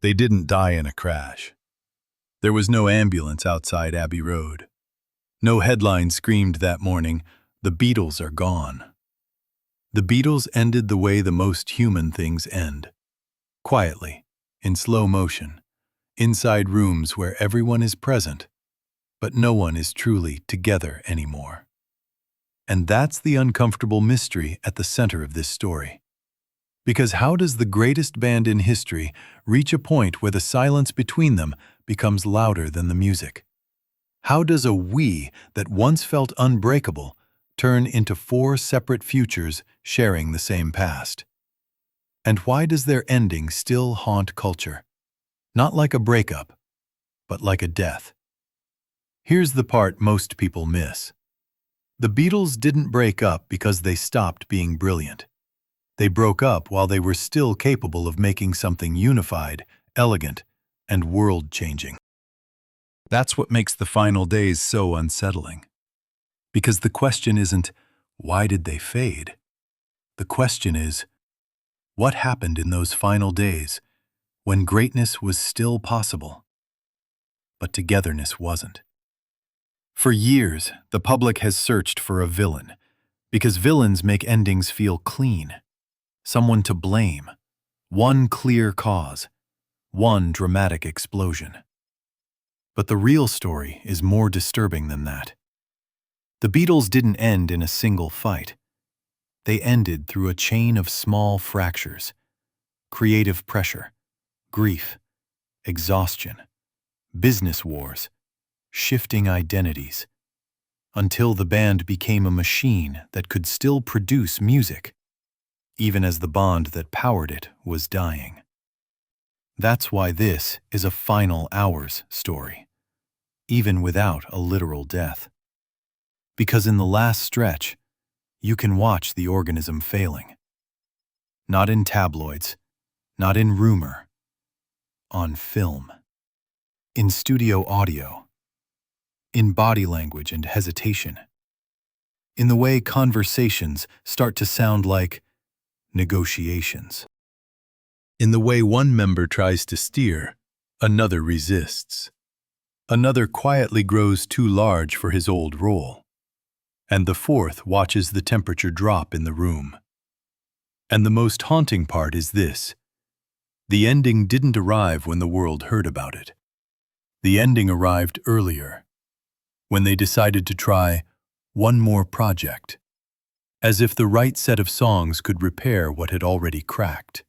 They didn't die in a crash. There was no ambulance outside Abbey Road. No headline screamed that morning, "The Beatles are gone." The Beatles ended the way the most human things end. Quietly, in slow motion, inside rooms where everyone is present, but no one is truly together anymore. And that's the uncomfortable mystery at the center of this story. Because how does the greatest band in history reach a point where the silence between them becomes louder than the music? How does a we that once felt unbreakable turn into four separate futures sharing the same past? And why does their ending still haunt culture? Not like a breakup, but like a death. Here's the part most people miss. The Beatles didn't break up because they stopped being brilliant. They broke up while they were still capable of making something unified, elegant, and world-changing. That's what makes the final days so unsettling. Because the question isn't, why did they fade? The question is, what happened in those final days when greatness was still possible, but togetherness wasn't? For years, the public has searched for a villain, because villains make endings feel clean. Someone to blame, one clear cause, one dramatic explosion. But the real story is more disturbing than that. The Beatles didn't end in a single fight. They ended through a chain of small fractures, creative pressure, grief, exhaustion, business wars, shifting identities, until the band became a machine that could still produce music, even as the bond that powered it was dying. That's why this is a final hours story, even without a literal death. Because in the last stretch, you can watch the organism failing. Not in tabloids, not in rumor, on film, in studio audio, in body language and hesitation, in the way conversations start to sound like negotiations, in the way one member tries to steer, another resists, another quietly grows too large for his old role, and the fourth watches the temperature drop in the room. And the most haunting part is this: the ending didn't arrive when the world heard about it. The ending arrived earlier, when they decided to try one more project, as if the right set of songs could repair what had already cracked.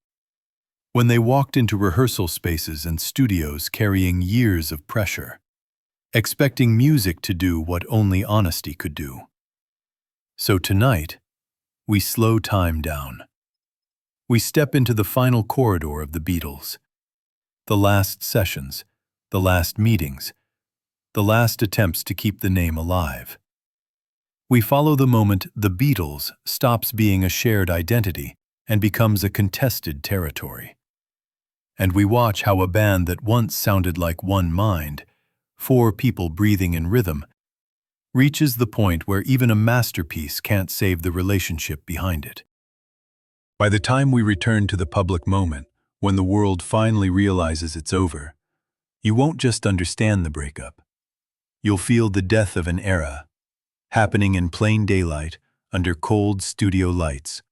When they walked into rehearsal spaces and studios carrying years of pressure, expecting music to do what only honesty could do. So tonight, we slow time down. We step into the final corridor of the Beatles, the last sessions, the last meetings, the last attempts to keep the name alive. We follow the moment the Beatles stops being a shared identity and becomes a contested territory. And we watch how a band that once sounded like one mind, four people breathing in rhythm, reaches the point where even a masterpiece can't save the relationship behind it. By the time we return to the public moment, when the world finally realizes it's over, you won't just understand the breakup. You'll feel the death of an era, happening in plain daylight under cold studio lights,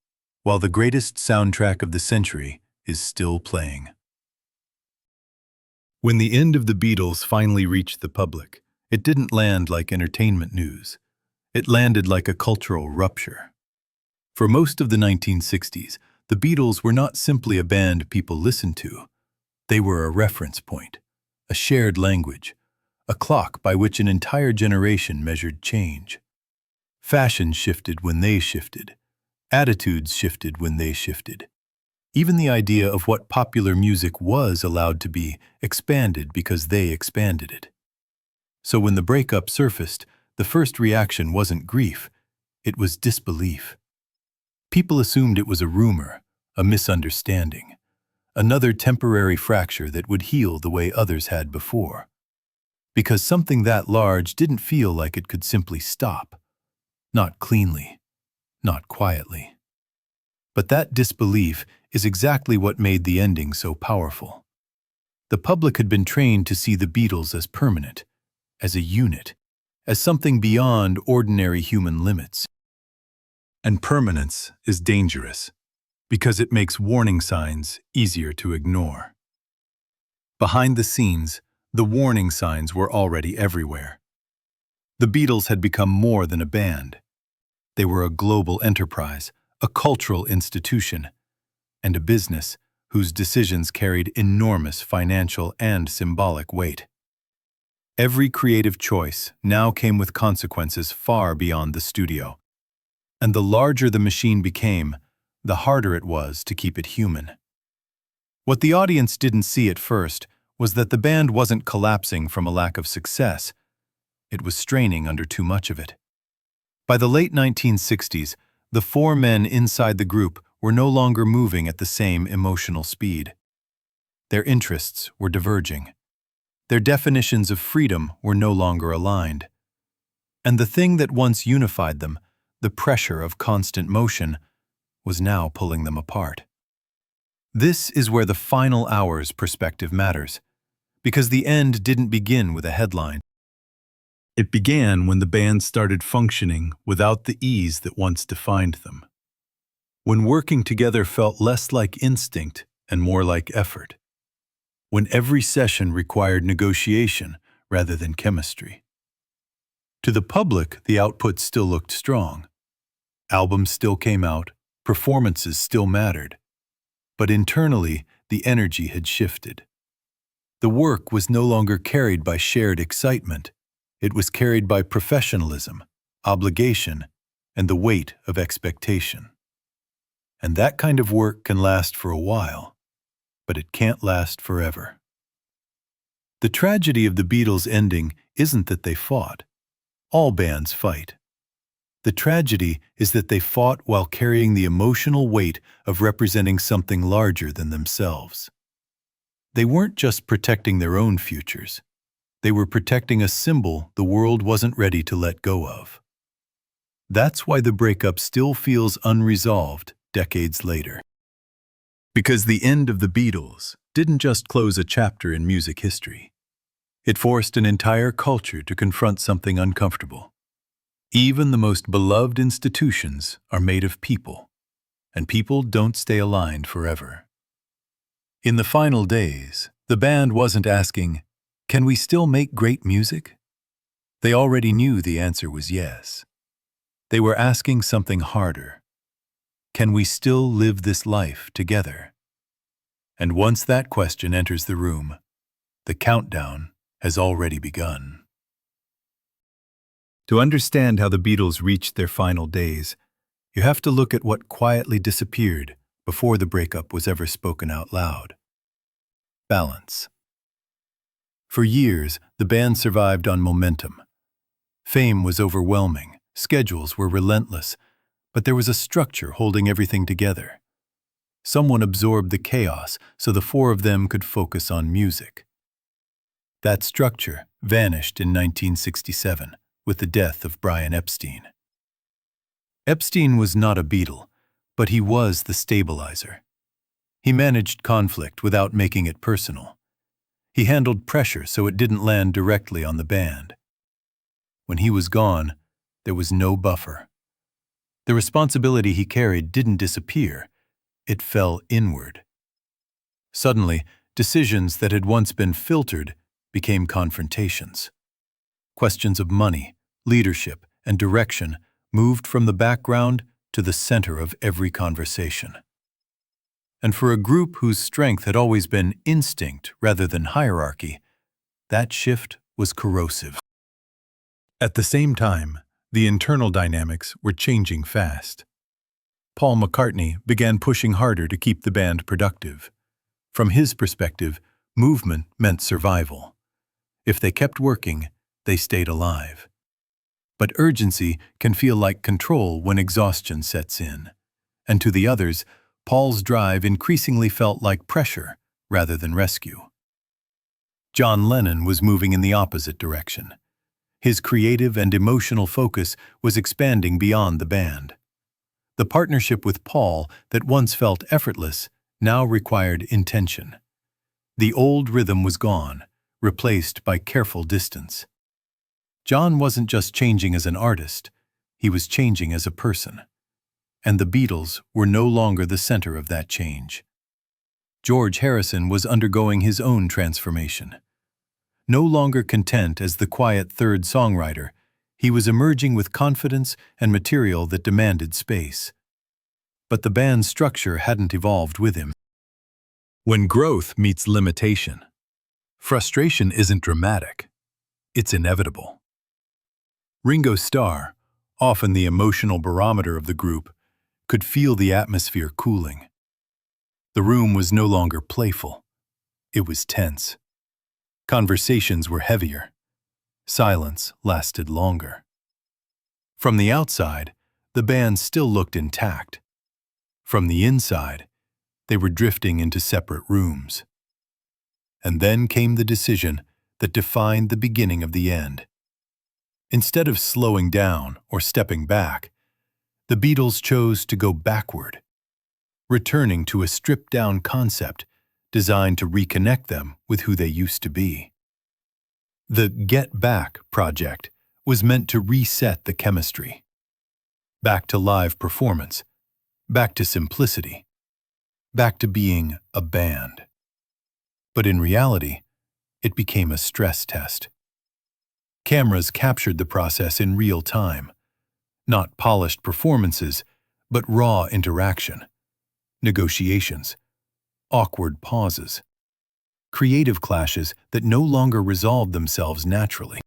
while the greatest soundtrack of the century is still playing. When the end of the Beatles finally reached the public, it didn't land like entertainment news. It landed like a cultural rupture. For most of the 1960s, the Beatles were not simply a band people listened to. They were a reference point, a shared language, a clock by which an entire generation measured change. Fashion shifted when they shifted. Attitudes shifted when they shifted. Even the idea of what popular music was allowed to be expanded because they expanded it. So when the breakup surfaced, the first reaction wasn't grief, it was disbelief. People assumed it was a rumor, a misunderstanding, another temporary fracture that would heal the way others had before. Because something that large didn't feel like it could simply stop. Not cleanly, not quietly. But that disbelief is exactly what made the ending so powerful. The public had been trained to see the Beatles as permanent, as a unit, as something beyond ordinary human limits. And permanence is dangerous, because it makes warning signs easier to ignore. Behind the scenes, the warning signs were already everywhere. The Beatles had become more than a band. They were a global enterprise, a cultural institution, and a business whose decisions carried enormous financial and symbolic weight. Every creative choice now came with consequences far beyond the studio, and the larger the machine became, the harder it was to keep it human. What the audience didn't see at first was that the band wasn't collapsing from a lack of success. It was straining under too much of it. By the late 1960s, the four men inside the group were no longer moving at the same emotional speed. Their interests were diverging. Their definitions of freedom were no longer aligned. And the thing that once unified them, the pressure of constant motion, was now pulling them apart. This is where the final hour's perspective matters, because the end didn't begin with a headline. It began when the band started functioning without the ease that once defined them. When working together felt less like instinct and more like effort. When every session required negotiation rather than chemistry. To the public, the output still looked strong. Albums still came out, performances still mattered. But internally, the energy had shifted. The work was no longer carried by shared excitement. It was carried by professionalism, obligation, and the weight of expectation. And that kind of work can last for a while, but it can't last forever. The tragedy of the Beatles' ending isn't that they fought. All bands fight. The tragedy is that they fought while carrying the emotional weight of representing something larger than themselves. They weren't just protecting their own futures. They were protecting a symbol the world wasn't ready to let go of. That's why the breakup still feels unresolved decades later. Because the end of the Beatles didn't just close a chapter in music history. It forced an entire culture to confront something uncomfortable. Even the most beloved institutions are made of people, and people don't stay aligned forever. In the final days, the band wasn't asking, "Can we still make great music?" They already knew the answer was yes. They were asking something harder. Can we still live this life together? And once that question enters the room, the countdown has already begun. To understand how the Beatles reached their final days, you have to look at what quietly disappeared before the breakup was ever spoken out loud. Balance. For years, the band survived on momentum. Fame was overwhelming, schedules were relentless, but there was a structure holding everything together. Someone absorbed the chaos so the four of them could focus on music. That structure vanished in 1967 with the death of Brian Epstein. Epstein was not a Beatle, but he was the stabilizer. He managed conflict without making it personal. He handled pressure so it didn't land directly on the band. When he was gone, there was no buffer. The responsibility he carried didn't disappear, it fell inward. Suddenly, decisions that had once been filtered became confrontations. Questions of money, leadership, and direction moved from the background to the center of every conversation. And for a group whose strength had always been instinct rather than hierarchy, that shift was corrosive. At the same time, the internal dynamics were changing fast. Paul McCartney began pushing harder to keep the band productive. From his perspective, movement meant survival. If they kept working, they stayed alive. But urgency can feel like control when exhaustion sets in. And to the others, Paul's drive increasingly felt like pressure rather than rescue. John Lennon was moving in the opposite direction. His creative and emotional focus was expanding beyond the band. The partnership with Paul that once felt effortless now required intention. The old rhythm was gone, replaced by careful distance. John wasn't just changing as an artist, he was changing as a person. And the Beatles were no longer the center of that change. George Harrison was undergoing his own transformation. No longer content as the quiet third songwriter, he was emerging with confidence and material that demanded space. But the band's structure hadn't evolved with him. When growth meets limitation, frustration isn't dramatic, it's inevitable. Ringo Starr, often the emotional barometer of the group, could feel the atmosphere cooling. The room was no longer playful. It was tense. Conversations were heavier. Silence lasted longer. From the outside, the band still looked intact. From the inside, they were drifting into separate rooms. And then came the decision that defined the beginning of the end. Instead of slowing down or stepping back, the Beatles chose to go backward, returning to a stripped-down concept designed to reconnect them with who they used to be. The Get Back project was meant to reset the chemistry. Back to live performance, back to simplicity, back to being a band. But in reality, it became a stress test. Cameras captured the process in real time. Not polished performances, but raw interaction, negotiations, awkward pauses, creative clashes that no longer resolved themselves naturally.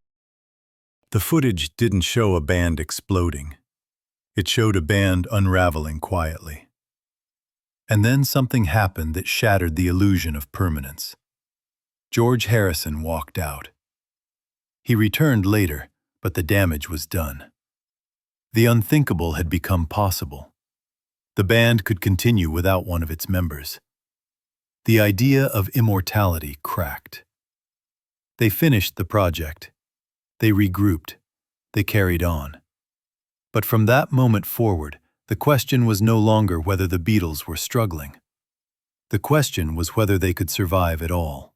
The footage didn't show a band exploding. It showed a band unraveling quietly. And then something happened that shattered the illusion of permanence. George Harrison walked out. He returned later, but the damage was done. The unthinkable had become possible. The band could continue without one of its members. The idea of immortality cracked. They finished the project. They regrouped. They carried on. But from that moment forward, the question was no longer whether the Beatles were struggling. The question was whether they could survive at all.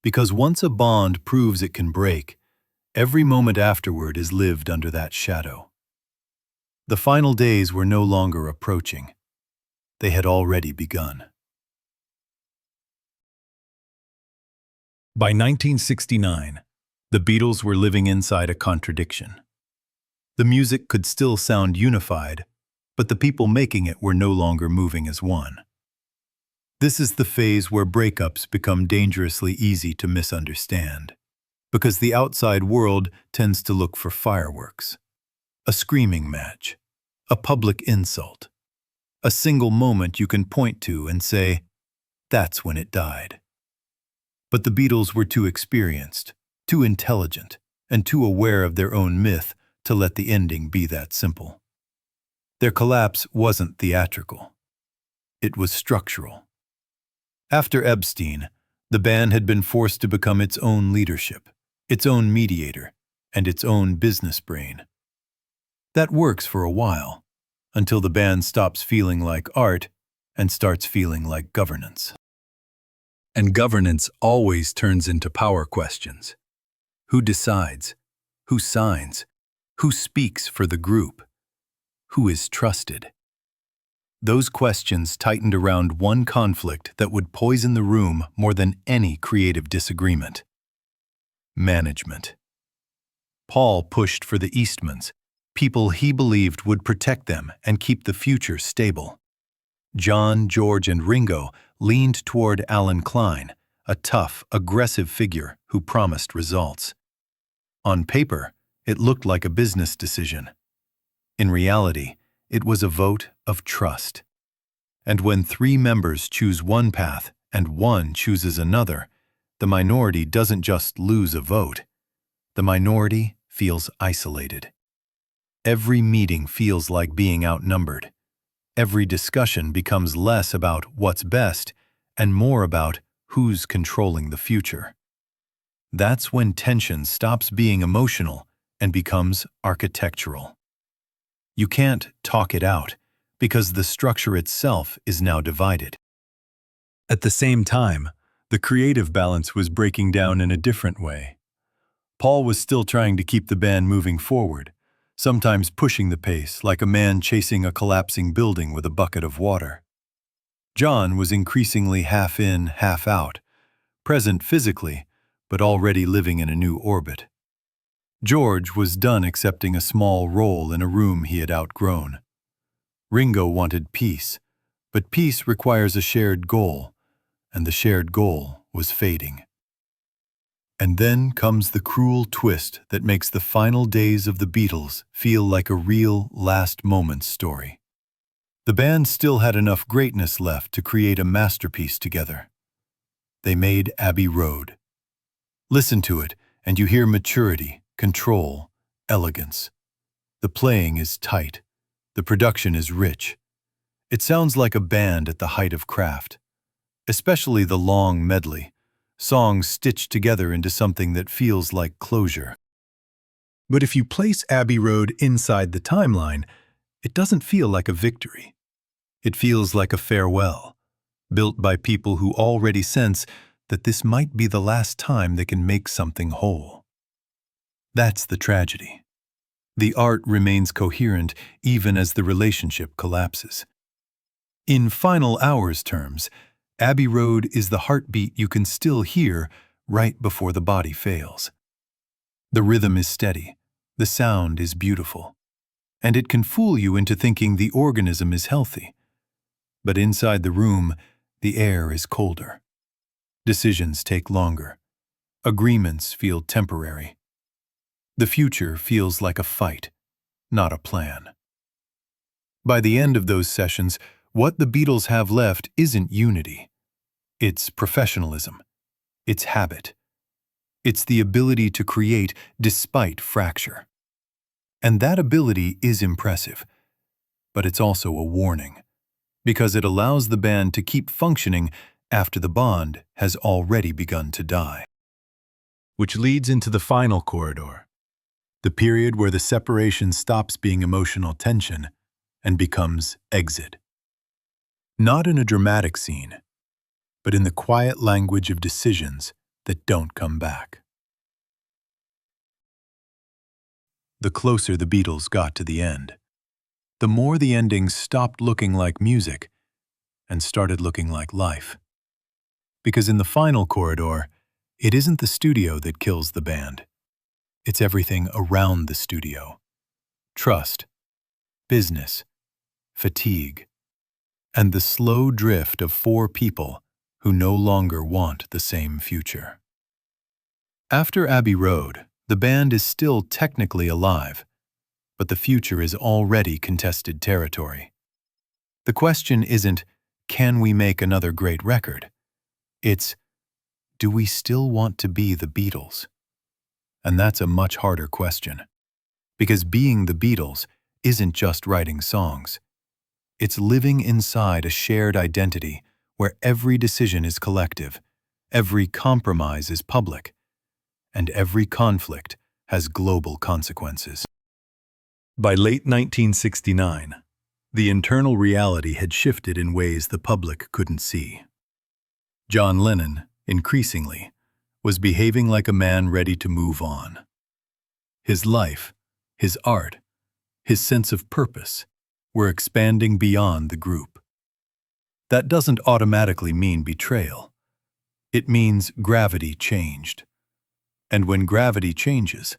Because once a bond proves it can break, every moment afterward is lived under that shadow. The final days were no longer approaching. They had already begun. By 1969, the Beatles were living inside a contradiction. The music could still sound unified, but the people making it were no longer moving as one. This is the phase where breakups become dangerously easy to misunderstand, because the outside world tends to look for fireworks, a screaming match, a public insult, a single moment you can point to and say, "That's when it died." But the Beatles were too experienced, too intelligent, and too aware of their own myth to let the ending be that simple. Their collapse wasn't theatrical. It was structural. After Epstein, the band had been forced to become its own leadership, its own mediator, and its own business brain. That works for a while, until the band stops feeling like art and starts feeling like governance. And governance always turns into power questions. Who decides? Who signs? Who speaks for the group? Who is trusted? Those questions tightened around one conflict that would poison the room more than any creative disagreement. Management. Paul pushed for the Eastmans, people he believed would protect them and keep the future stable. John, George, and Ringo leaned toward Alan Klein, a tough, aggressive figure who promised results. On paper, it looked like a business decision. In reality, it was a vote of trust. And when 3 members choose one path and one chooses another, the minority doesn't just lose a vote. The minority feels isolated. Every meeting feels like being outnumbered. Every discussion becomes less about what's best and more about who's controlling the future. That's when tension stops being emotional and becomes architectural. You can't talk it out because the structure itself is now divided. At the same time, The creative balance was breaking down in a different way. Paul was still trying to keep the band moving forward, sometimes pushing the pace like a man chasing a collapsing building with a bucket of water. John was increasingly half in, half out, present physically, but already living in a new orbit. George was done accepting a small role in a room he had outgrown. Ringo wanted peace, but peace requires a shared goal, and the shared goal was fading. And then comes the cruel twist that makes the final days of the Beatles feel like a real last-moment story. The band still had enough greatness left to create a masterpiece together. They made Abbey Road. Listen to it, and you hear maturity, control, elegance. The playing is tight. The production is rich. It sounds like a band at the height of craft. Especially the long medley, songs stitched together into something that feels like closure. But if you place Abbey Road inside the timeline, it doesn't feel like a victory. It feels like a farewell, built by people who already sense that this might be the last time they can make something whole. That's the tragedy. The art remains coherent even as the relationship collapses. In final hours terms, Abbey Road is the heartbeat you can still hear right before the body fails. The rhythm is steady, the sound is beautiful, and it can fool you into thinking the organism is healthy. But inside the room, the air is colder. Decisions take longer. Agreements feel temporary. The future feels like a fight, not a plan. By the end of those sessions, what the Beatles have left isn't unity. It's professionalism. It's habit. It's the ability to create despite fracture. And that ability is impressive, but it's also a warning, because it allows the band to keep functioning after the bond has already begun to die. Which leads into the final corridor, the period where the separation stops being emotional tension and becomes exit. Not in a dramatic scene, but in the quiet language of decisions that don't come back. The closer the Beatles got to the end, the more the ending stopped looking like music and started looking like life. Because in the final corridor, it isn't the studio that kills the band. It's everything around the studio. Trust, business, fatigue, and the slow drift of 4 people who no longer want the same future. After Abbey Road, the band is still technically alive, but the future is already contested territory. The question isn't, can we make another great record? It's, do we still want to be the Beatles? And that's a much harder question, because being the Beatles isn't just writing songs. It's living inside a shared identity where every decision is collective, every compromise is public, and every conflict has global consequences. By late 1969, the internal reality had shifted in ways the public couldn't see. John Lennon, increasingly, was behaving like a man ready to move on. His life, his art, his sense of purpose were expanding beyond the group. That doesn't automatically mean betrayal. It means gravity changed. And when gravity changes,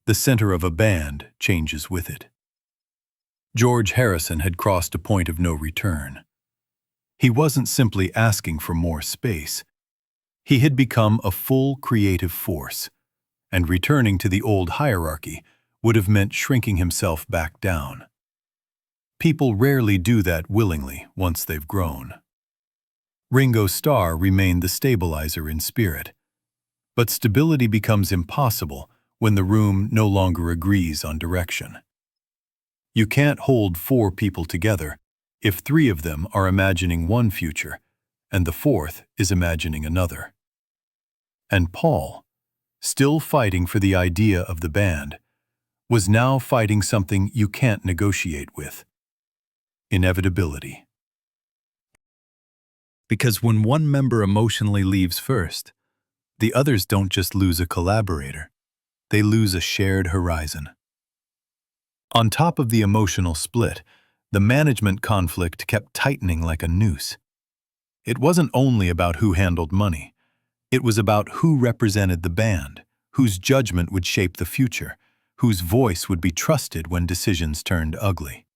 the center of a band changes with it. George Harrison had crossed a point of no return. He wasn't simply asking for more space. He had become a full creative force, and returning to the old hierarchy would have meant shrinking himself back down. People rarely do that willingly once they've grown. Ringo Starr remained the stabilizer in spirit, but stability becomes impossible when the room no longer agrees on direction. You can't hold 4 people together if 3 of them are imagining one future and the 4th is imagining another. And Paul, still fighting for the idea of the band, was now fighting something you can't negotiate with: inevitability. Because when one member emotionally leaves first, the others don't just lose a collaborator, they lose a shared horizon. On top of the emotional split, the management conflict kept tightening like a noose. It wasn't only about who handled money. It was about who represented the band, whose judgment would shape the future, whose voice would be trusted when decisions turned ugly.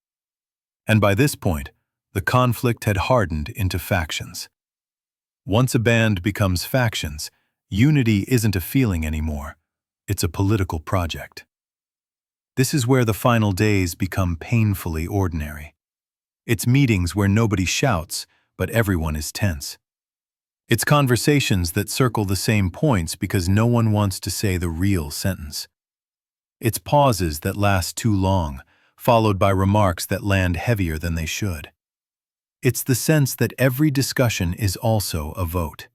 And by this point, the conflict had hardened into factions. Once a band becomes factions, unity isn't a feeling anymore. It's a political project. This is where the final days become painfully ordinary. It's meetings where nobody shouts, but everyone is tense. It's conversations that circle the same points because no one wants to say the real sentence. It's pauses that last too long, followed by remarks that land heavier than they should. It's the sense that every discussion is also a vote.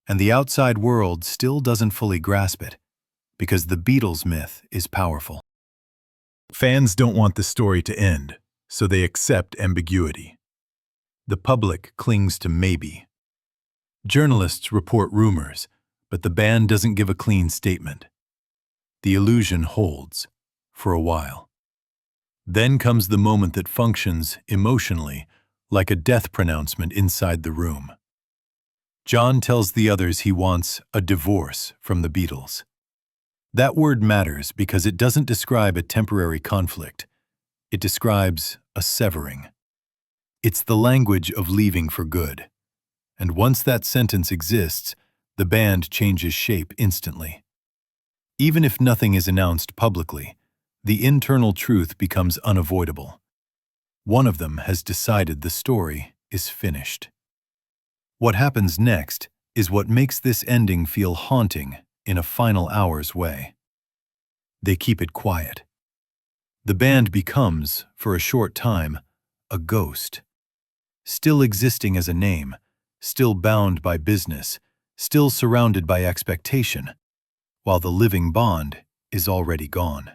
And the outside world still doesn't fully grasp it, because the Beatles myth is powerful. Fans don't want the story to end, so they accept ambiguity. The public clings to maybe. Journalists report rumors, but the band doesn't give a clean statement. The illusion holds, for a while. Then comes the moment that functions, emotionally, like a death pronouncement inside the room. John tells the others he wants a divorce from the Beatles. That word matters because it doesn't describe a temporary conflict. It describes a severing. It's the language of leaving for good. And once that sentence exists, the band changes shape instantly. Even if nothing is announced publicly, the internal truth becomes unavoidable. One of them has decided the story is finished. What happens next is what makes this ending feel haunting in a final hour's way. They keep it quiet. The band becomes, for a short time, a ghost. Still existing as a name, still bound by business, still surrounded by expectation, while the living bond is already gone.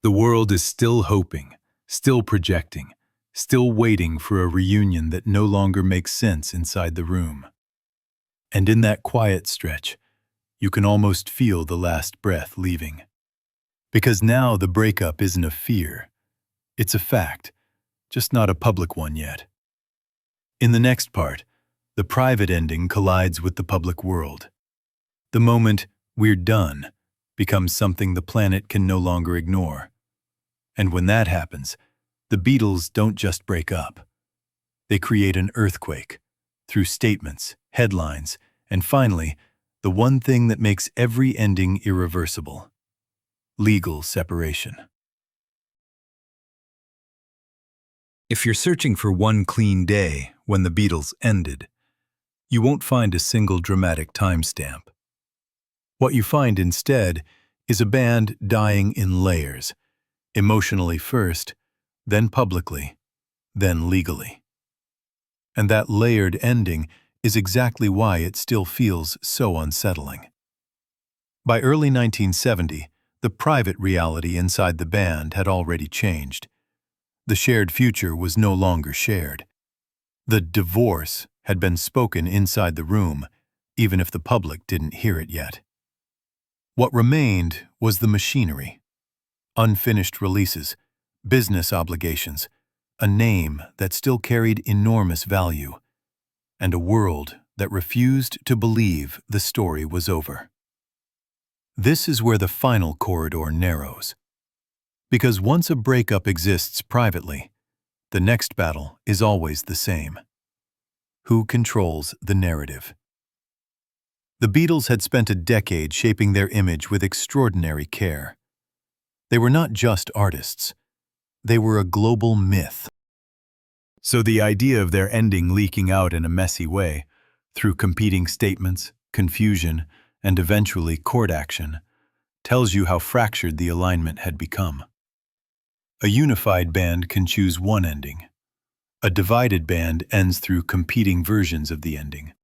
The world is still hoping, still projecting, still waiting for a reunion that no longer makes sense inside the room. And in that quiet stretch, you can almost feel the last breath leaving. Because now the breakup isn't a fear. It's a fact, just not a public one yet. In the next part, the private ending collides with the public world. The moment "we're done" becomes something the planet can no longer ignore. And when that happens, the Beatles don't just break up. They create an earthquake through statements, headlines, and finally, the one thing that makes every ending irreversible: legal separation. If you're searching for one clean day when the Beatles ended, you won't find a single dramatic timestamp. What you find instead is a band dying in layers, emotionally first, then publicly, then legally. And that layered ending is exactly why it still feels so unsettling. By early 1970, the private reality inside the band had already changed. The shared future was no longer shared. The divorce had been spoken inside the room, even if the public didn't hear it yet. What remained was the machinery: unfinished releases, business obligations, a name that still carried enormous value, and a world that refused to believe the story was over. This is where the final corridor narrows. Because once a breakup exists privately, the next battle is always the same. Who controls the narrative? The Beatles had spent a decade shaping their image with extraordinary care. They were not just artists. They were a global myth. So the idea of their ending leaking out in a messy way, through competing statements, confusion, and eventually court action, tells you how fractured the alignment had become. A unified band can choose one ending. A divided band ends through competing versions of the ending.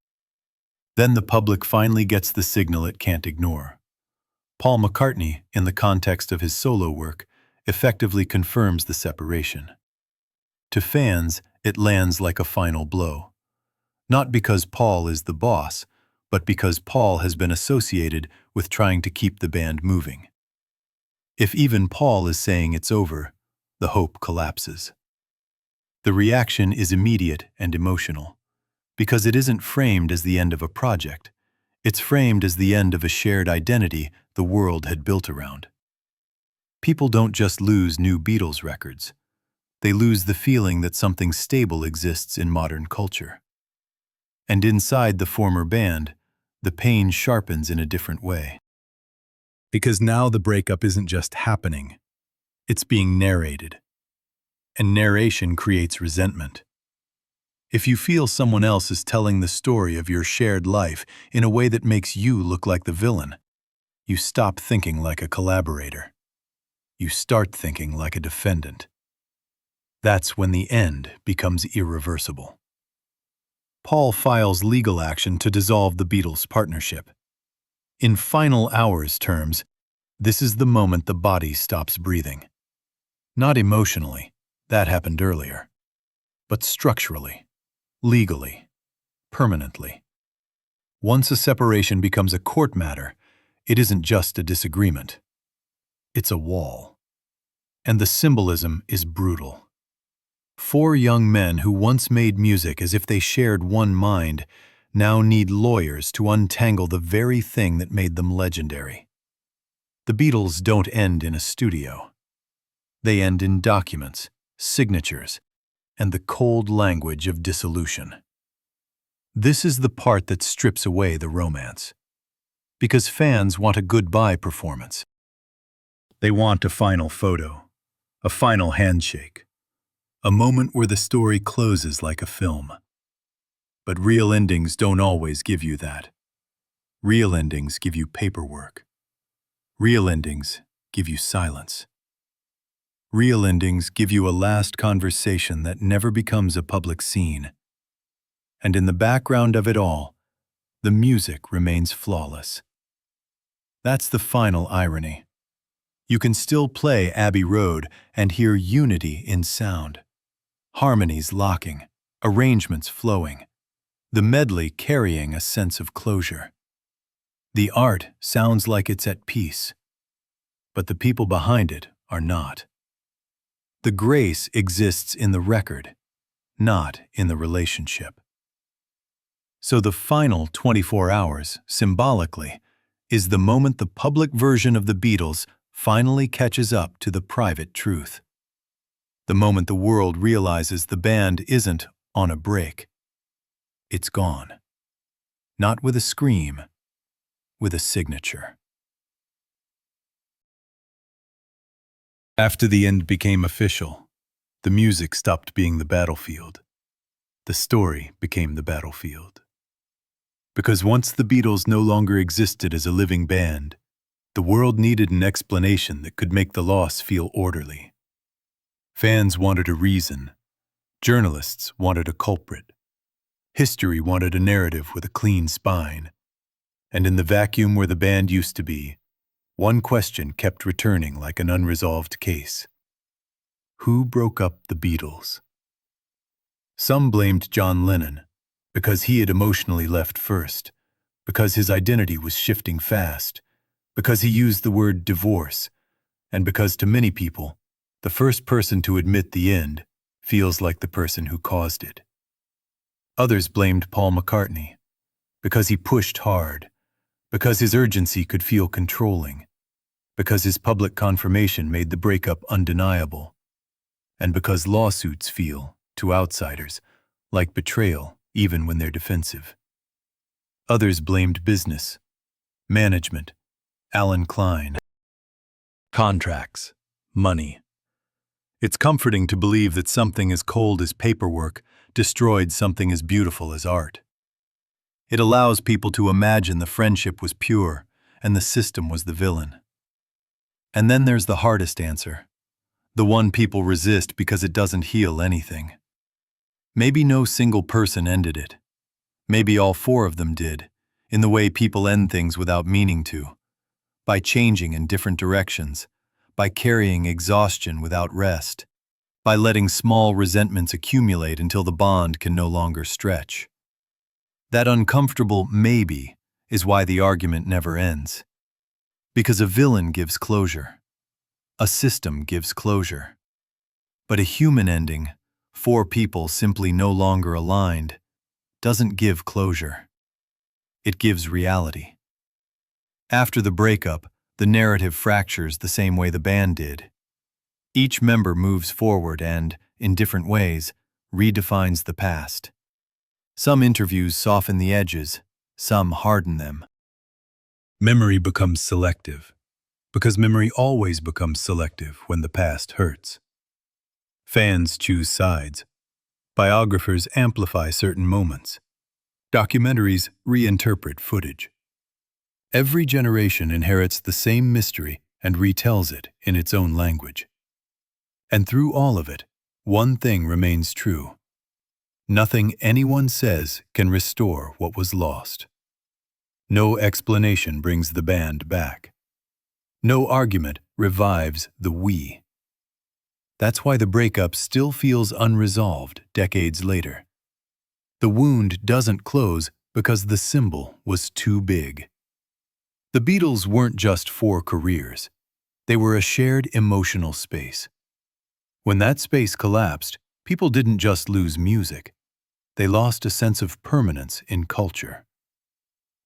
Then the public finally gets the signal it can't ignore. Paul McCartney, in the context of his solo work, effectively confirms the separation. To fans, It lands like a final blow. Not because Paul is the boss, but because Paul has been associated with trying to keep the band moving. If even Paul is saying it's over, the hope collapses. The reaction is immediate and emotional, because it isn't framed as the end of a project. It's framed as the end of a shared identity the world had built around. People don't just lose new Beatles records. They lose the feeling that something stable exists in modern culture. And inside the former band, the pain sharpens in a different way. Because now the breakup isn't just happening, it's being narrated. And narration creates resentment. If you feel someone else is telling the story of your shared life in a way that makes you look like the villain, you stop thinking like a collaborator. You start thinking like a defendant. That's when the end becomes irreversible. Paul files legal action to dissolve the Beatles' partnership. In final hours terms, this is the moment the body stops breathing. Not emotionally, that happened earlier, but structurally, legally, permanently. Once a separation becomes a court matter, it isn't just a disagreement. It's a wall. And the symbolism is brutal. 4 young men who once made music as if they shared one mind now need lawyers to untangle the very thing that made them legendary. The Beatles don't end in a studio. They end in documents, signatures, and the cold language of dissolution. This is the part that strips away the romance. Because fans want a goodbye performance. They want a final photo, a final handshake, a moment where the story closes like a film. But real endings don't always give you that. Real endings give you paperwork. Real endings give you silence. Real endings give you a last conversation that never becomes a public scene. And in the background of it all, the music remains flawless. That's the final irony. You can still play Abbey Road and hear unity in sound. Harmonies locking, arrangements flowing, the medley carrying a sense of closure. The art sounds like it's at peace, but the people behind it are not. The grace exists in the record, not in the relationship. So the final 24 hours, symbolically, is the moment the public version of the Beatles finally catches up to the private truth. The moment the world realizes the band isn't on a break. It's gone. Not with a scream, with a signature. After the end became official, the music stopped being the battlefield. The story became the battlefield. Because once the Beatles no longer existed as a living band, the world needed an explanation that could make the loss feel orderly. Fans wanted a reason. Journalists wanted a culprit. History wanted a narrative with a clean spine. And in the vacuum where the band used to be, one question kept returning like an unresolved case. Who broke up the Beatles? Some blamed John Lennon, because he had emotionally left first, because his identity was shifting fast, because he used the word divorce, and because to many people, the first person to admit the end feels like the person who caused it. Others blamed Paul McCartney, because he pushed hard, because his urgency could feel controlling, because his public confirmation made the breakup undeniable, and because lawsuits feel, to outsiders, like betrayal even when they're defensive. Others blamed business, management, Alan Klein, contracts, money. It's comforting to believe that something as cold as paperwork destroyed something as beautiful as art. It allows people to imagine the friendship was pure and the system was the villain. And then there's the hardest answer, the one people resist because it doesn't heal anything. Maybe no single person ended it. Maybe all 4 of them did, in the way people end things without meaning to, by changing in different directions, by carrying exhaustion without rest. by letting small resentments accumulate until the bond can no longer stretch. That uncomfortable maybe is why the argument never ends. Because a villain gives closure. A system gives closure. But a human ending, four people simply no longer aligned, doesn't give closure. It gives reality. After the breakup, the narrative fractures the same way the band did. Each member moves forward and, in different ways, redefines the past. Some interviews soften the edges, some harden them. Memory becomes selective, because memory always becomes selective when the past hurts. Fans choose sides. Biographers amplify certain moments. Documentaries reinterpret footage. Every generation inherits the same mystery and retells it in its own language. And through all of it, one thing remains true. Nothing anyone says can restore what was lost. No explanation brings the band back. No argument revives the we. That's why the breakup still feels unresolved decades later. The wound doesn't close because the symbol was too big. The Beatles weren't just four careers. They were a shared emotional space. When that space collapsed, people didn't just lose music. They lost a sense of permanence in culture.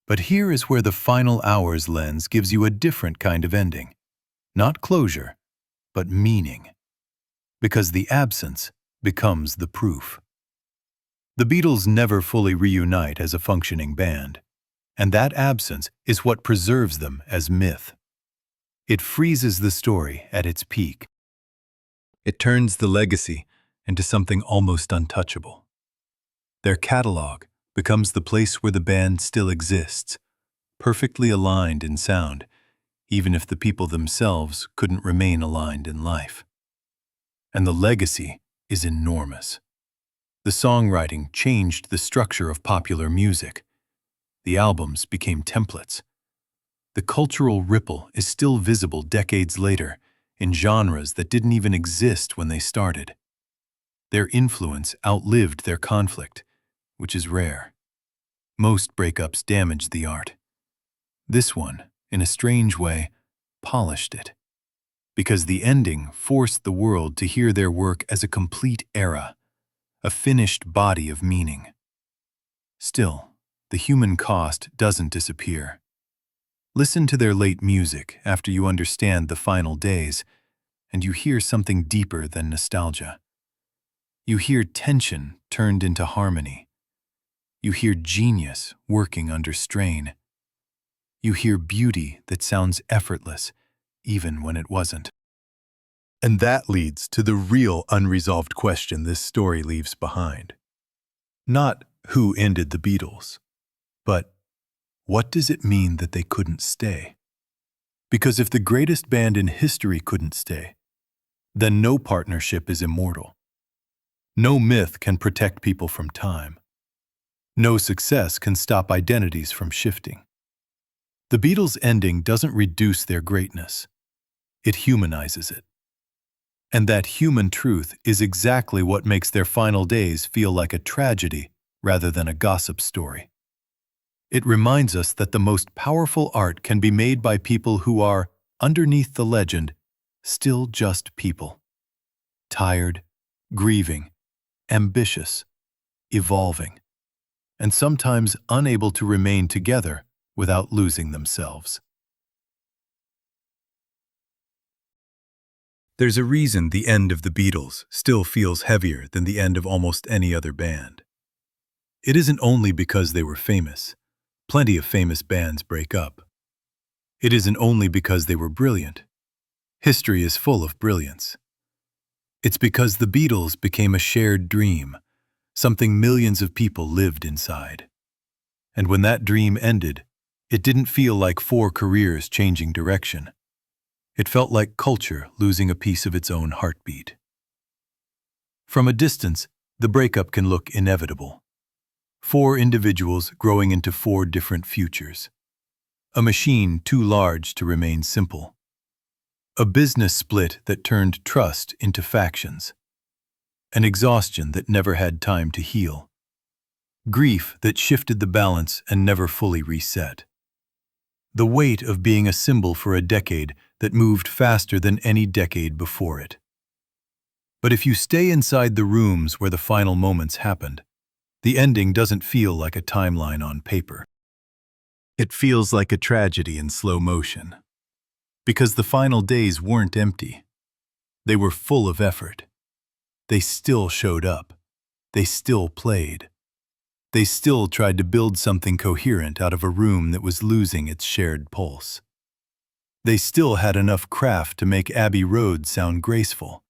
But here is where the Final Hours lens gives you a different kind of ending. Not closure, but meaning. Because the absence becomes the proof. The Beatles never fully reunite as a functioning band, and that absence is what preserves them as myth. It freezes the story at its peak. It turns the legacy into something almost untouchable. Their catalog becomes the place where the band still exists, perfectly aligned in sound, even if the people themselves couldn't remain aligned in life. And the legacy is enormous. The songwriting changed the structure of popular music. The albums became templates. The cultural ripple is still visible decades later in genres that didn't even exist when they started. Their influence outlived their conflict, which is rare. Most breakups damaged the art. This one, in a strange way, polished it. Because the ending forced the world to hear their work as a complete era, a finished body of meaning. Still, the human cost doesn't disappear. Listen to their late music after you understand the final days, and you hear something deeper than nostalgia. You hear tension turned into harmony. You hear genius working under strain. You hear beauty that sounds effortless, even when it wasn't. And that leads to the real unresolved question this story leaves behind. Not who ended the Beatles, but what does it mean that they couldn't stay? Because if the greatest band in history couldn't stay, then no partnership is immortal. No myth can protect people from time. No success can stop identities from shifting. The Beatles' ending doesn't reduce their greatness. It humanizes it. And that human truth is exactly what makes their final days feel like a tragedy rather than a gossip story. It reminds us that the most powerful art can be made by people who are, underneath the legend, still just people. Tired, grieving, ambitious, evolving, and sometimes unable to remain together without losing themselves. There's a reason the end of the Beatles still feels heavier than the end of almost any other band. It isn't only because they were famous. Plenty of famous bands break up. It isn't only because they were brilliant. History is full of brilliance. It's because the Beatles became a shared dream, something millions of people lived inside. And when that dream ended, it didn't feel like four careers changing direction. It felt like culture losing a piece of its own heartbeat. From a distance, the breakup can look inevitable. Four individuals growing into four different futures. A machine too large to remain simple. A business split that turned trust into factions. an exhaustion that never had time to heal, grief that shifted the balance and never fully reset, the weight of being a symbol for a decade that moved faster than any decade before it. But if you stay inside the rooms where the final moments happened, the ending doesn't feel like a timeline on paper. It feels like a tragedy in slow motion. Because the final days weren't empty. They were full of effort. They still showed up. They still played. They still tried to build something coherent out of a room that was losing its shared pulse. They still had enough craft to make Abbey Road sound graceful,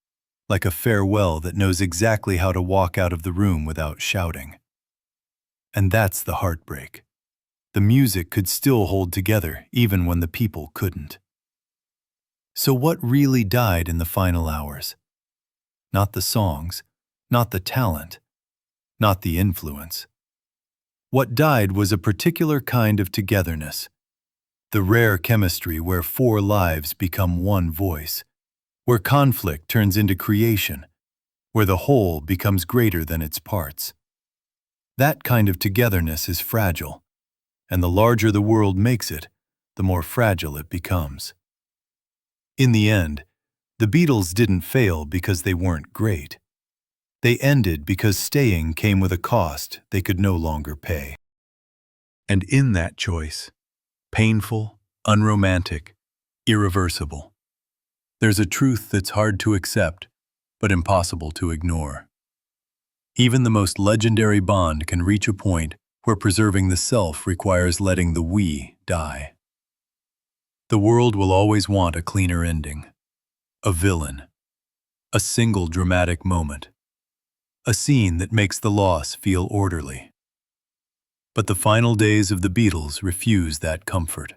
like a farewell that knows exactly how to walk out of the room without shouting. And that's the heartbreak. The music could still hold together even when the people couldn't. So what really died in the final hours? Not the songs, not the talent, not the influence. What died was a particular kind of togetherness, the rare chemistry where four lives become one voice, where conflict turns into creation, where the whole becomes greater than its parts. That kind of togetherness is fragile, and the larger the world makes it, the more fragile it becomes. In the end, the Beatles didn't fail because they weren't great. They ended because staying came with a cost they could no longer pay. And in that choice, painful, unromantic, irreversible, there's a truth that's hard to accept, but impossible to ignore. Even the most legendary bond can reach a point where preserving the self requires letting the we die. The world will always want a cleaner ending, a villain, a single dramatic moment, a scene that makes the loss feel orderly. But the final days of the Beatles refuse that comfort.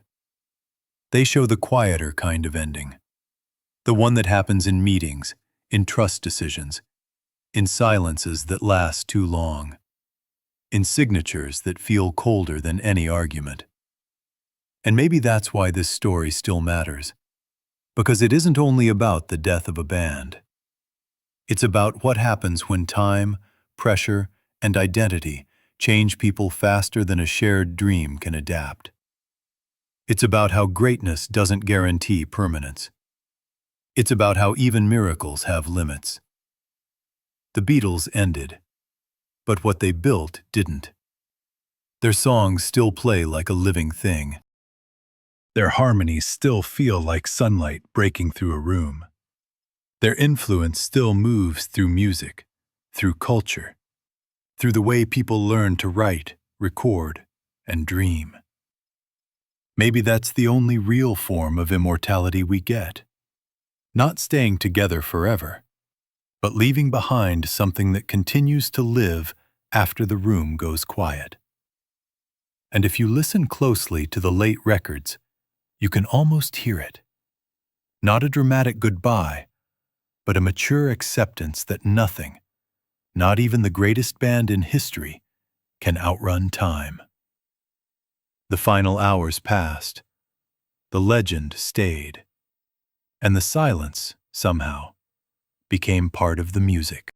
They show the quieter kind of ending, the one that happens in meetings, in trust decisions, in silences that last too long, in signatures that feel colder than any argument. And maybe that's why this story still matters, because it isn't only about the death of a band. It's about what happens when time, pressure, and identity change people faster than a shared dream can adapt. It's about how greatness doesn't guarantee permanence. It's about how even miracles have limits. The Beatles ended, but what they built didn't. Their songs still play like a living thing. Their harmonies still feel like sunlight breaking through a room. Their influence still moves through music, through culture, through the way people learn to write, record, and dream. Maybe that's the only real form of immortality we get. Not staying together forever, but leaving behind something that continues to live after the room goes quiet. And if you listen closely to the late records, you can almost hear it. Not a dramatic goodbye, but a mature acceptance that nothing, not even the greatest band in history, can outrun time. The final hours passed. The legend stayed. And the silence, somehow, became part of the music.